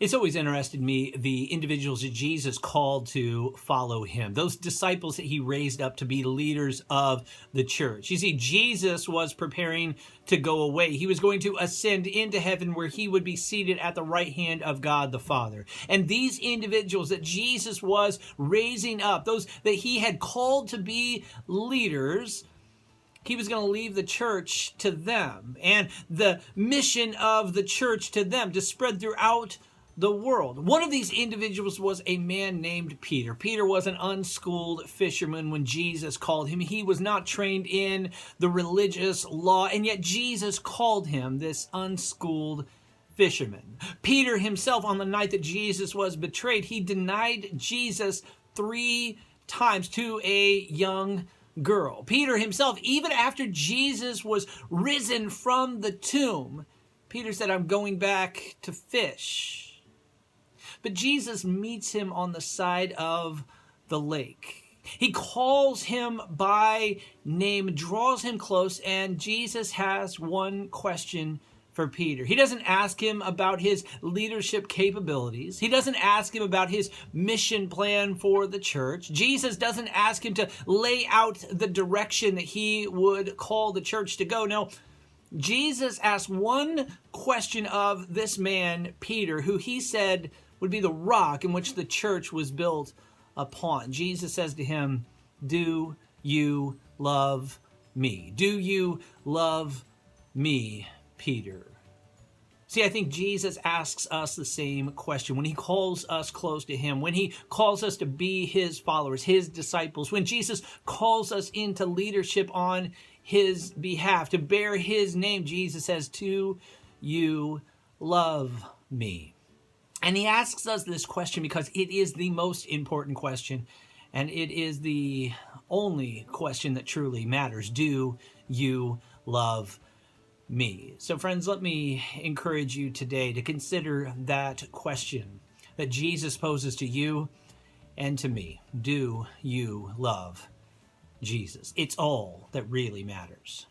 It's always interested me, the individuals that Jesus called to follow him, those disciples that he raised up to be leaders of the church. You see, Jesus was preparing to go away. He was going to ascend into heaven where he would be seated at the right hand of God the Father. And these individuals that Jesus was raising up, those that he had called to be leaders, he was going to leave the church to them and the mission of the church to them to spread throughout the world. One of these individuals was a man named Peter. Peter was an unschooled fisherman when Jesus called him. He was not trained in the religious law, and yet Jesus called him this unschooled fisherman. Peter himself, on the night that Jesus was betrayed, he denied Jesus 3 times to a young girl. Peter himself, even after Jesus was risen from the tomb, Peter said, "I'm going back to fish." But Jesus meets him on the side of the lake. He calls him by name, draws him close, and Jesus has one question for Peter. He doesn't ask him about his leadership capabilities. He doesn't ask him about his mission plan for the church. Jesus doesn't ask him to lay out the direction that he would call the church to go. No, Jesus asked one question of this man, Peter, who he said would be the rock in which the church was built upon. Jesus says to him, "Do you love me? Do you love me, Peter?" See, I think Jesus asks us the same question when he calls us close to him, when he calls us to be his followers, his disciples, when Jesus calls us into leadership on his behalf, to bear his name. Jesus says, "Do you love me?" And he asks us this question because it is the most important question, and it is the only question that truly matters. Do you love me? So friends, let me encourage you today to consider that question that Jesus poses to you and to me. Do you love Jesus? It's all that really matters.